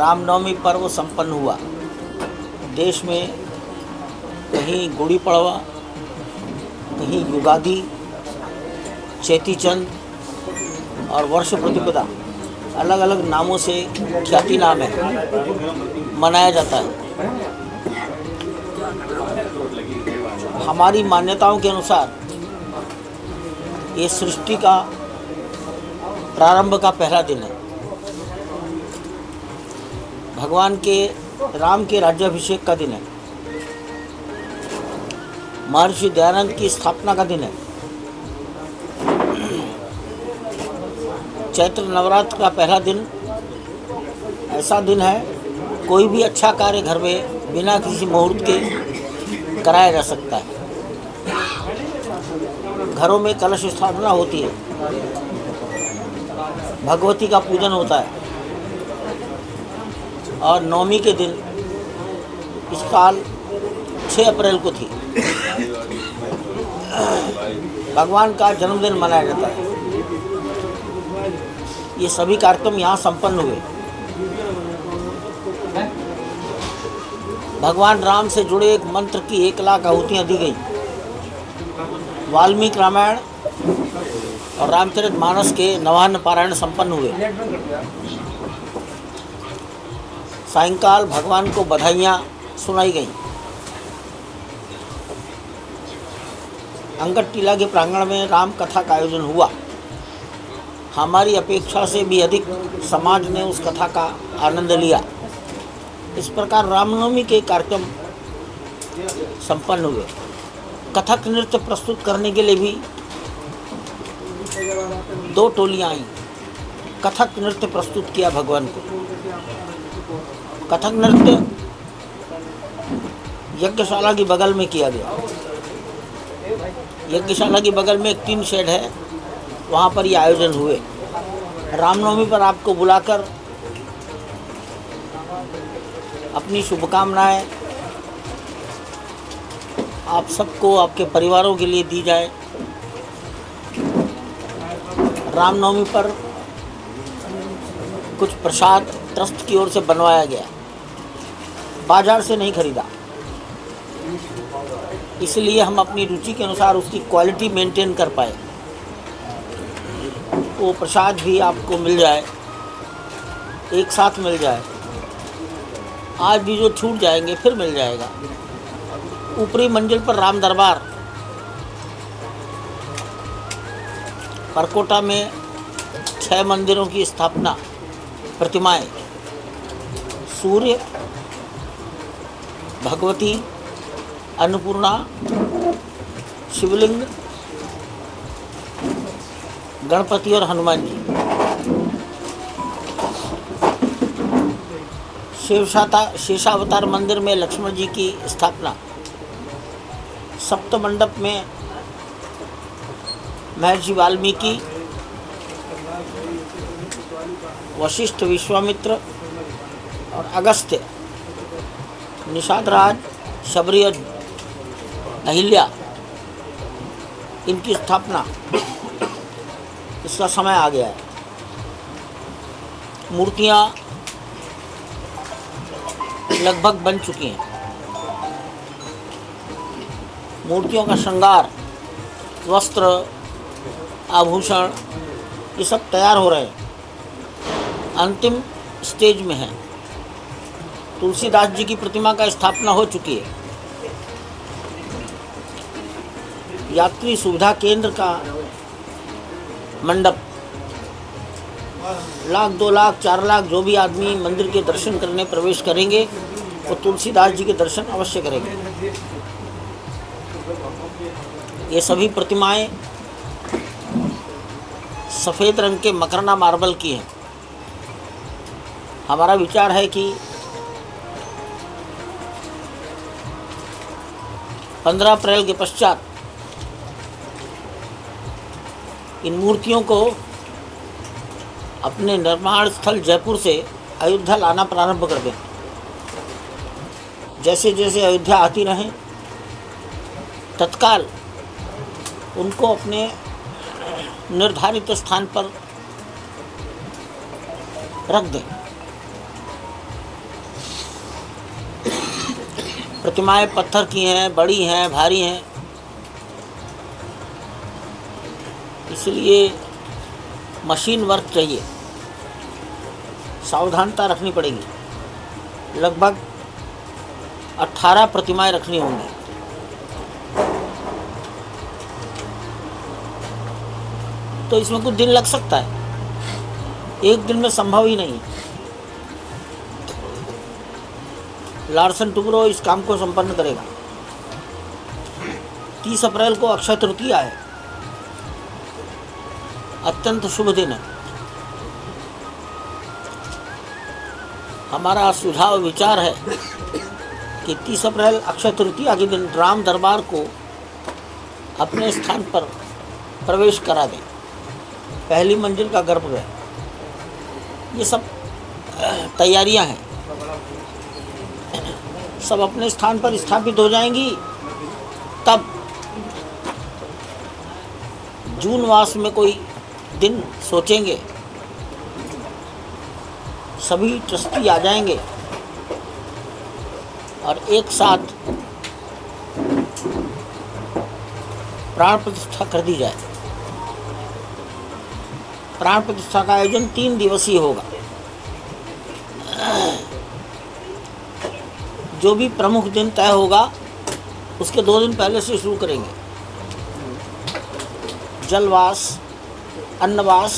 रामनवमी पर्व संपन्न हुआ। देश में कहीं गुड़ी पड़वा, कहीं युगादि, चेती चंद और वर्ष प्रतिपदा अलग अलग नामों से ख्याति नाम है, मनाया जाता है। हमारी मान्यताओं के अनुसार ये सृष्टि का प्रारंभ का पहला दिन है। भगवान के राम के राज्याभिषेक का दिन है। महर्षि दयानंद की स्थापना का दिन है। चैत्र नवरात्र का पहला दिन ऐसा दिन है, कोई भी अच्छा कार्य घर में बिना किसी मुहूर्त के कराया जा सकता है। घरों में कलश स्थापना होती है, भगवती का पूजन होता है और नवमी के दिन इस साल 6 अप्रैल को थी, भगवान का जन्मदिन मनाया जाता है। ये सभी कार्यक्रम यहाँ संपन्न हुए। भगवान राम से जुड़े एक मंत्र की 1 लाख आहुतियाँ दी गई। वाल्मीकि रामायण और रामचरितमानस के नवान्न पारायण संपन्न हुए। सायंकाल भगवान को बधाइयाँ सुनाई गईं। अंगद टीला के प्रांगण में राम कथा का आयोजन हुआ। हमारी अपेक्षा से भी अधिक समाज ने उस कथा का आनंद लिया। इस प्रकार रामनवमी के कार्यक्रम संपन्न हुए। कथक नृत्य प्रस्तुत करने के लिए भी 2 टोलियां आईं। कथक नृत्य प्रस्तुत किया भगवान को। कथक नृत्य यज्ञशाला की बगल में किया गया। यज्ञशाला की बगल में एक टीन शेड है, वहाँ पर ये आयोजन हुए। रामनवमी पर आपको बुलाकर अपनी शुभकामनाएं आप सबको, आपके परिवारों के लिए दी जाए। रामनवमी पर कुछ प्रसाद ट्रस्ट की ओर से बनवाया गया, बाजार से नहीं खरीदा, इसलिए हम अपनी रुचि के अनुसार उसकी क्वालिटी मेंटेन कर पाए। वो प्रसाद भी आपको मिल जाए, एक साथ मिल जाए। आज भी जो छूट जाएंगे फिर मिल जाएगा। ऊपरी मंजिल पर राम दरबार, परकोटा में 6 मंदिरों की स्थापना, प्रतिमाएं, सूर्य, भगवती, अन्नपूर्णा, शिवलिंग, गणपति और हनुमान जी। शेषावतार मंदिर में लक्ष्मण जी की स्थापना। सप्त मंडप में महर्षि वाल्मीकि, वशिष्ठ, विश्वामित्र और अगस्त्य, निषाद राज, शबरी और अहिल्या, इनकी स्थापना। इसका समय आ गया है। मूर्तियाँ लगभग बन चुकी हैं। मूर्तियों का श्रृंगार, वस्त्र, आभूषण, ये सब तैयार हो रहे हैं, अंतिम स्टेज में है। तुलसीदास जी की प्रतिमा का स्थापना हो चुकी है। यात्री सुविधा केंद्र का मंडप, 1 लाख, 2 लाख, 4 लाख जो भी आदमी मंदिर के दर्शन करने प्रवेश करेंगे वो तुलसीदास जी के दर्शन अवश्य करेंगे। ये सभी प्रतिमाएं सफ़ेद रंग के मकरना मार्बल की हैं। हमारा विचार है कि 15 अप्रैल के पश्चात इन मूर्तियों को अपने निर्माण स्थल जयपुर से अयोध्या लाना प्रारंभ कर दें। जैसे जैसे अयोध्या आती रहें, तत्काल उनको अपने निर्धारित स्थान पर रख दें। प्रतिमाएं पत्थर की हैं, बड़ी हैं, भारी हैं, इसलिए मशीन वर्क चाहिए, सावधानता रखनी पड़ेगी। लगभग 18 प्रतिमाएं रखनी होंगी। तो इसमें कुछ दिन लग सकता है, एक दिन में संभव ही नहीं है। लार्सन टुब्रो इस काम को संपन्न करेगा। 30 अप्रैल को अक्षय तृतीया है, अत्यंत शुभ दिन है। हमारा सुझाव विचार है कि 30 अप्रैल अक्षय तृतीया के दिन राम दरबार को अपने स्थान पर प्रवेश करा दें, पहली मंजिल का गर्भगृह। ये सब तैयारियां हैं, सब अपने स्थान पर स्थापित हो जाएंगी। तब जून मास में कोई दिन सोचेंगे, सभी ट्रस्टी आ जाएंगे और एक साथ प्राण प्रतिष्ठा कर दी जाए। प्राण प्रतिष्ठा का आयोजन 3 दिवसीय होगा। जो भी प्रमुख दिन तय होगा उसके 2 दिन पहले से शुरू करेंगे। जलवास, अन्नवास,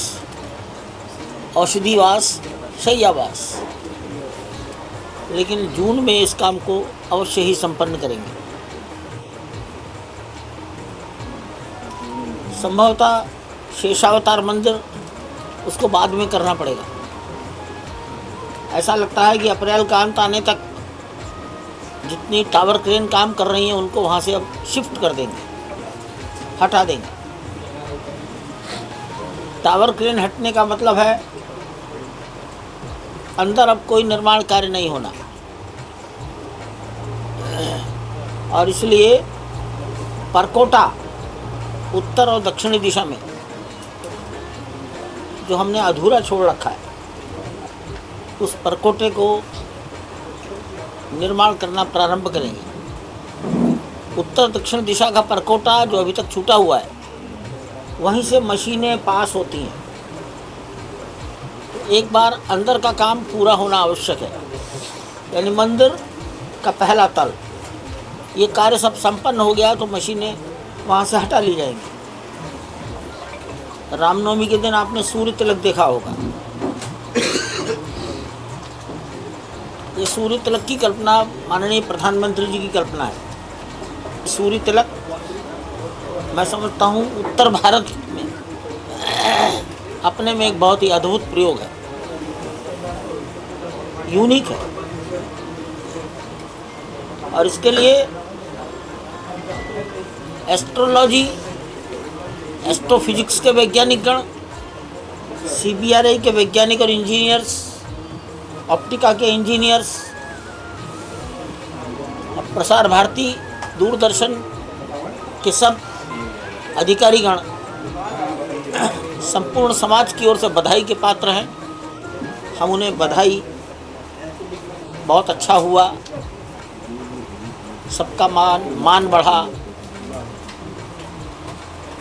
औषधिवास, शैयावास। लेकिन जून में इस काम को अवश्य ही संपन्न करेंगे। संभवतः शेषावतार मंदिर उसको बाद में करना पड़ेगा। ऐसा लगता है कि अप्रैल का अंत आने तक जितनी टावर क्रेन काम कर रही हैं उनको वहाँ से अब शिफ्ट कर देंगे, हटा देंगे। टावर क्रेन हटने का मतलब है अंदर अब कोई निर्माण कार्य नहीं होना, और इसलिए परकोटा उत्तर और दक्षिणी दिशा में जो हमने अधूरा छोड़ रखा है, उस परकोटे को निर्माण करना प्रारंभ करेंगे। उत्तर दक्षिण दिशा का परकोटा जो अभी तक छूटा हुआ है, वहीं से मशीनें पास होती हैं। एक बार अंदर का काम पूरा होना आवश्यक है, यानी मंदिर का पहला तल, ये कार्य सब संपन्न हो गया तो मशीनें वहाँ से हटा ली जाएंगी। रामनवमी के दिन आपने सूर्य तिलक देखा होगा। ये सूर्य तिलक की कल्पना माननीय प्रधानमंत्री जी की कल्पना है। सूर्य तिलक मैं समझता हूँ उत्तर भारत में अपने में एक बहुत ही अद्भुत प्रयोग है, यूनिक है। और इसके लिए एस्ट्रोलॉजी, एस्ट्रोफिजिक्स के वैज्ञानिक गण, CBRI के वैज्ञानिक और इंजीनियर्स, ऑप्टिका के इंजीनियर्स, और प्रसार भारती, दूरदर्शन के सब अधिकारीगण संपूर्ण समाज की ओर से बधाई के पात्र हैं। हम उन्हें बधाई, बहुत अच्छा हुआ, सबका मान बढ़ा,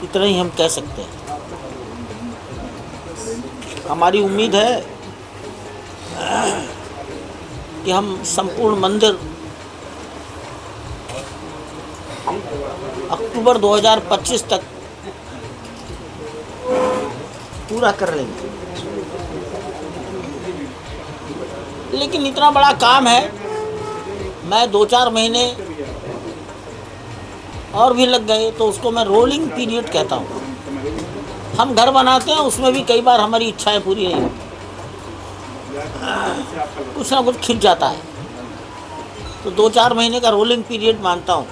इतना ही हम कह सकते हैं। हमारी उम्मीद है कि हम संपूर्ण मंदिर अक्टूबर 2025 तक पूरा कर लेंगे। लेकिन इतना बड़ा काम है, मैं 2-4 महीने और भी लग गए तो उसको मैं रोलिंग पीरियड कहता हूँ। हम घर बनाते हैं, उसमें भी कई बार हमारी इच्छाएं पूरी नहीं होती, कुछ ना कुछ खिंच जाता है, तो 2-4 महीने का रोलिंग पीरियड मानता हूँ।